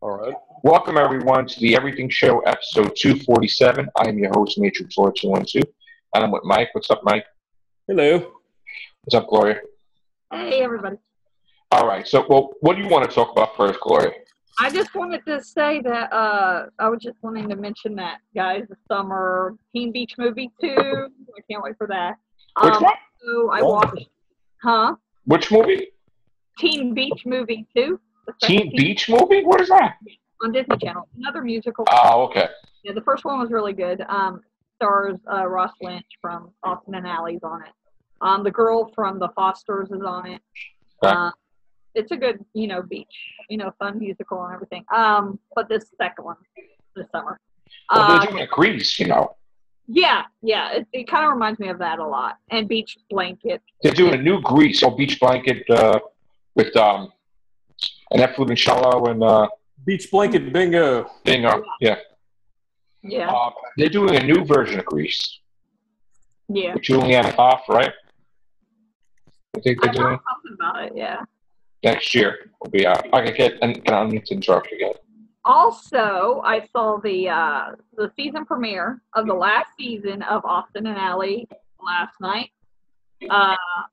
All right. Welcome, everyone, to the Everything Show, episode 247. I am your host, Matrixlord 212, and I'm with Mike. What's up, Mike? Hello. What's up, Gloria? Hey, everybody. All right, so, what do you want to talk about first, Gloria? I just wanted to say that I was just wanting to mention that, guys, the summer Teen Beach movie, too. I can't wait for that. Which one? So I watched, Which movie? Teen Beach movie, too. Teen Beach movie? What is that? On Disney Channel. Another musical. Oh, okay. Yeah, the first one was really good. Stars Ross Lynch from Austin and Alley's on it. The girl from The Fosters is on it. Okay. It's a good, beach, fun musical and everything. But this second one, this summer. Well, they're doing Grease, Yeah, it kind of reminds me of that a lot. And Beach Blanket. They're doing a new Grease, Beach Blanket, with, Annette Funicello and, Beach blanket bingo. Bingo, yeah. Yeah, They're doing a new version of Grease. yeah. With Julianne Hough, right? I think I they're doing know something about it, yeah. next year. Will be out. I don't need to interrupt you again. Also, I saw the season premiere of the last season of Austin and Alley last night.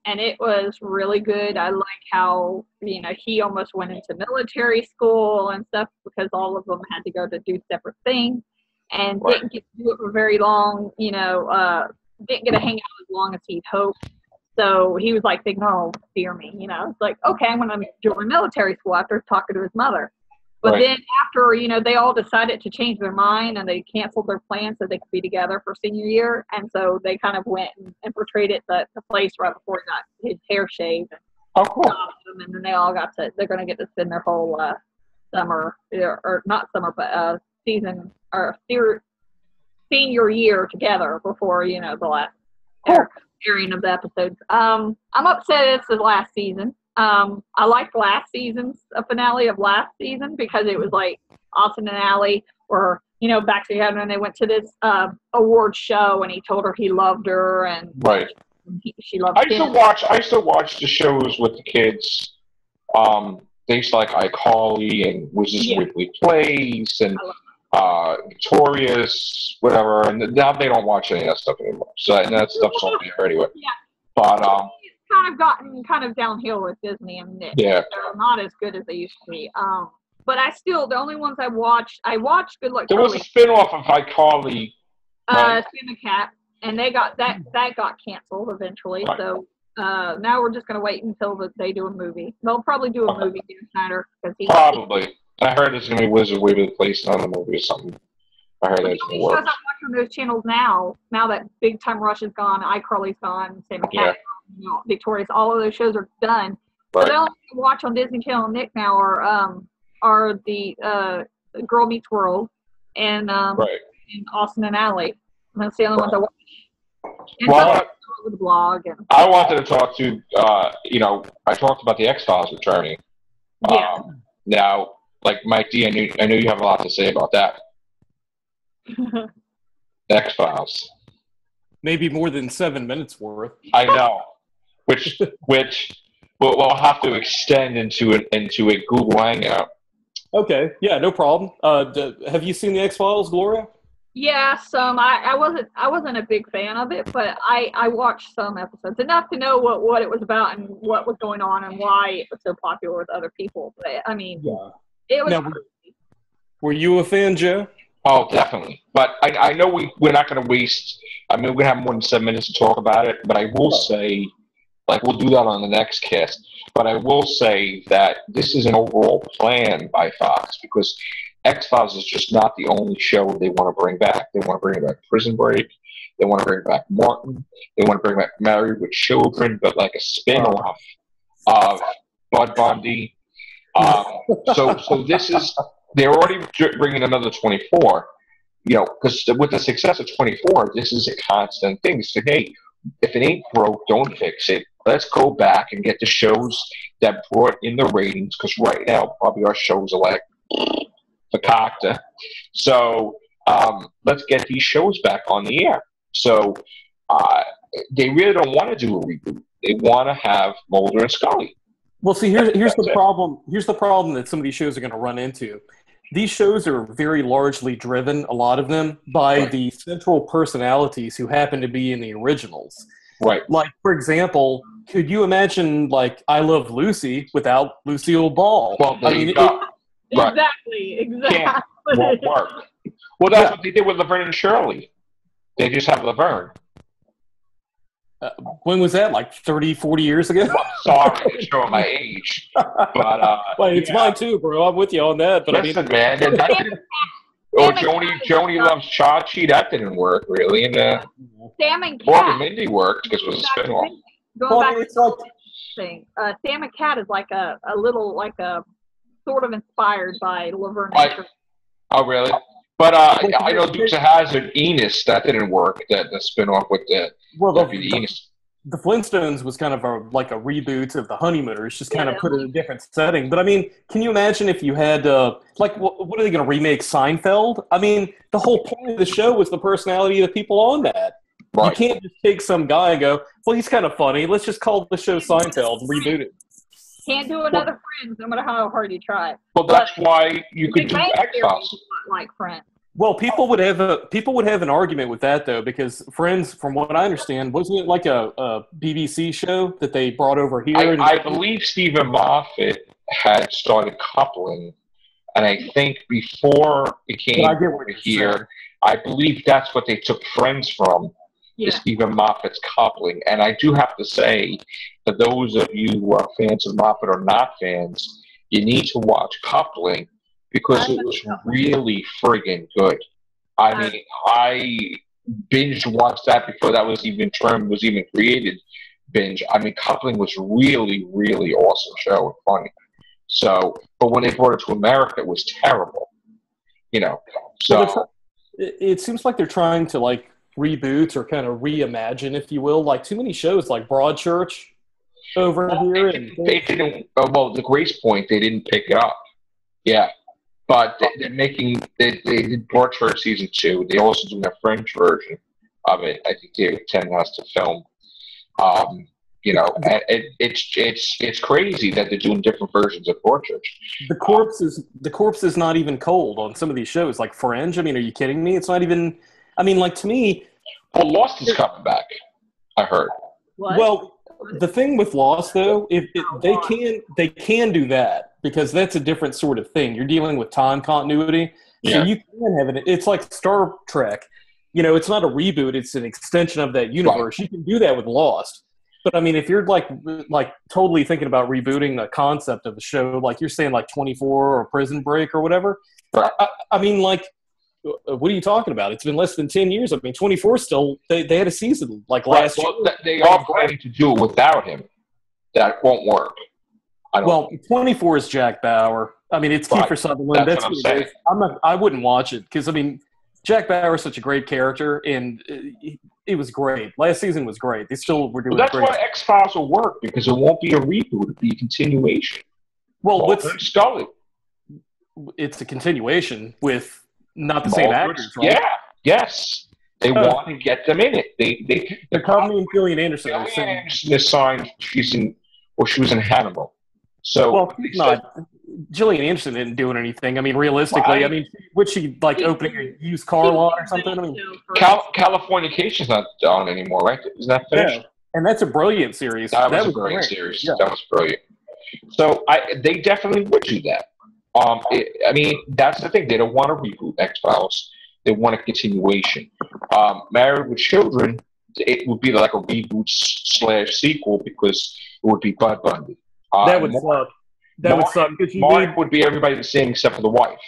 And it was really good. I like how, he almost went into military school and stuff because all of them had to go to do separate things and Right. didn't get to do it for very long, didn't get to hang out as long as he'd hoped. So he was like thinking, oh, dear me, it's like, okay, I'm going to join military school after talking to his mother. But Right. then after, they all decided to change their mind and they canceled their plans so they could be together for senior year. And so they kind of went and portrayed it the place right before he got his hair shaved. Oh, cool. And then they all they're going to get to spend their whole summer, or not summer, but season, or senior year together before, the last airing of the episodes. I'm upset it's the last season. I liked last season's finale of last season because it was like Austin and Alley were, back together and they went to this award show and he told her he loved her and Right. she loved I him. used to watch the shows with the kids. They used to like iCarly and Wizards Yeah. Weekly Plays and Victorious, whatever. And now they don't watch any of that stuff anymore. So that stuff's on there anyway. Yeah. But It's kind of gotten kind of downhill with Disney and Nick. yeah. They're not as good as they used to be. But the only ones I watched Good Luck There was a Charlie, spin-off of iCarly. Spin the Cat, and they got that got canceled eventually. Right. So now we're just gonna wait until they do a movie. They'll probably do a movie, Dan Snyder, because Probably. I heard there's going to be Wizards Weekly Plays on the movie or something. I heard that's the in the shows I'm works. watching on those channels now that Big Time Rush is gone, iCarly's gone, Spin the Cat, Victorious, all of those shows are done. So Right. the only thing to watch on Disney Channel and Nick now are the Girl Meets World and Right. and Austin and Alley. And that's the only ones I watch. And Well, with the blog and I wanted to talk to, I talked about the X-Files returning. yeah. Now, like Mike D, I know you have a lot to say about that. X-Files. Maybe more than 7 minutes worth. I know, which we'll have to extend into a Google Hangout. Okay. Yeah, no problem. Have you seen the X-Files, Gloria? Yeah, some. I wasn't a big fan of it, but I watched some episodes enough to know what it was about and what was going on and why it was so popular with other people. But I mean, Yeah. it was. Now, were you a fan, Joe? Oh, definitely. But I know we're not going to waste. I mean, we're going to have more than 7 minutes to talk about it. But I will say, like, we'll do that on the next cast. But I will say that this is an overall plan by Fox because X-Files is just not the only show they want to bring back. They want to bring back Prison Break. They want to bring back Martin. They want to bring back Married with Children, but like a spin-off of Bud Bundy. So this is, they're already bringing another 24, because with the success of 24, this is a constant thing. So, hey, if it ain't broke, don't fix it. Let's go back and get the shows that brought in the ratings, because right now, probably our shows are like, fakakta. So let's get these shows back on the air. So they really don't want to do a reboot. They want to have Mulder and Scully. Well, see, here's That's the it. problem. Here's the problem that some of these shows are going to run into. These shows are very largely driven, a lot of them, by Right. the central personalities who happen to be in the originals. Right. Like, for example, could you imagine, like, I Love Lucy without Lucille Ball? Well, there I mean, you go. Right. Exactly. Can't. Won't work. Well, that's Yeah. what they did with Laverne and Shirley. They just have Laverne. When was that? Like 30, 40 years ago? Well, sorry to show my age, but Well, it's yeah. mine too, bro. I'm with you on that. But Listen, I mean, man, that didn't. Or Joni Loves Chachi. That didn't work really, and Sam and Morgan Cat. Mindy worked because it was a spinoff. Going well, back it's to like, the thing, Sam and Cat is like a little, like a sort of inspired by Laverne and Shirley. Oh, really? But I know Dukes of Hazzard, Enos, that didn't work. That the spinoff with the well, Deputy Enos. the Flintstones was kind of like a reboot of the Honeymooners, just kind of Yeah. put it in a different setting. But I mean, can you imagine if you had like what are they going to remake Seinfeld? I mean, the whole point of the show was the personality of the people on that. Right. You can't just take some guy and go, well, he's kind of funny. Let's just call the show Seinfeld and reboot it. Can't do another Friends, no matter how hard you try. Well, that's why you could Big do Bang X Theory Files. is not like Friends. Well, people would have an argument with that though, because Friends, from what I understand, wasn't it like a BBC show that they brought over here? I believe Stephen Moffat had started coupling, and I think before it came I get what over you're here, saying. I believe that's what they took Friends from, Yeah. is Stephen Moffat's coupling. And I do have to say, for those of you who are fans of Moffat or not fans, you need to watch Coupling because it was really friggin' good. I mean, I binge watched that before that was even term was even created. Binge. I mean, Coupling was really, really awesome show and funny. So, but when they brought it to America, it was terrible. You know, so Well, it seems like they're trying to like reboot or kind of reimagine, if you will, like too many shows like Broadchurch over here. And they didn't. Well, the Grace Point, they didn't pick it up. Yeah, but they're making. They did Broadchurch season 2. They also doing a French version of it. I think David Tennant has to film. You know, and it's crazy that they're doing different versions of Broadchurch. the corpse is not even cold on some of these shows, like Fringe. I mean, are you kidding me? It's not even. I mean, like to me. Well, Lost is coming back. I heard. What? Well, the thing with Lost, though, they can do that because that's a different sort of thing. You're dealing with time continuity, so Yeah. you can have it. It's like Star Trek. You know, it's not a reboot; it's an extension of that universe. You can do that with Lost. But I mean, if you're like totally thinking about rebooting the concept of a show, like you're saying, like 24 or Prison Break or whatever, Right. I mean, like, what are you talking about? It's been less than 10 years. I mean, 24 still they had a season like last year. Well, they are planning to do it without him. That won't work. I don't. Well, 24 is Jack Bauer. I mean, it's Right. Kiefer Sutherland. That's That's what I'm what it is. I wouldn't watch it because I mean, Jack Bauer is such a great character, and it was great. Last season was great. They still were doing Well, that's great. why X Files will work because it won't be a reboot; it'll be a continuation. Well, Mulder and Scully. it's a continuation with not the same Mulder- actors, right? Yeah. Yes. They want to get them in it. They're calling me Gillian Anderson. Gillian Anderson is signed. She was in Hannibal. So Well, she's not. Gillian Anderson didn't do anything. I mean, realistically, Well, I mean, would she like opening a used car lot or something? I mean, Californication's not on anymore, right? Isn't that finished? yeah. And that's a brilliant series. That was a brilliant great. series. Yeah. That was brilliant. So they definitely would do that. I mean, that's the thing. They don't want to reboot X Files. They want a continuation. Married with Children, it would be like a reboot / sequel because it would be Bud Bundy. That would suck. That would suck because Mark would be everybody the same except for the wife.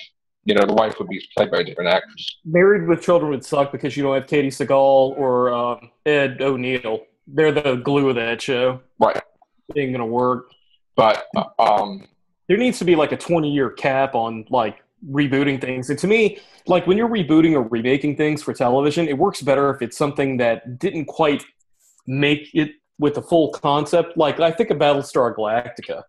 You know, the wife would be played by a different actress. Married with Children would suck because you don't have Katie Seagal or Ed O'Neill. They're the glue of that show. Right. It ain't gonna work. But there needs to be like a 20-year cap on like rebooting things. And to me, like when you're rebooting or remaking things for television, it works better if it's something that didn't quite make it with the full concept. Like I think of Battlestar Galactica.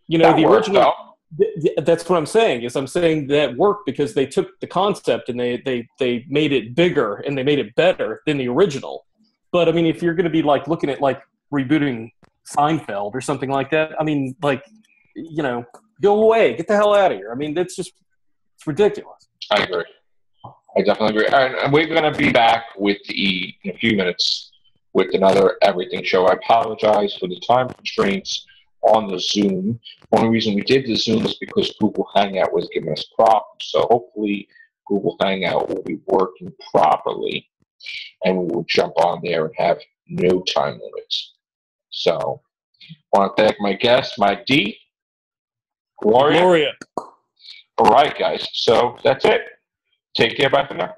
You know, that the works, original. though. That's what I'm saying. Is I'm saying that worked because they took the concept and they made it bigger and they made it better than the original. But I mean, if you're going to be like looking at like rebooting Seinfeld or something like that. I mean, like, you know, go away, get the hell out of here. I mean, it's ridiculous. I agree. I definitely agree. And we're going to be back with in a few minutes with another Everything show. I apologize for the time constraints on the Zoom. Only reason we did the Zoom is because Google Hangout was giving us problems. So hopefully Google Hangout will be working properly, and we will jump on there and have no time limits. So I want to thank my guest, my D, Gloria. Gloria. All right, guys. So that's it. Take care. Bye for now.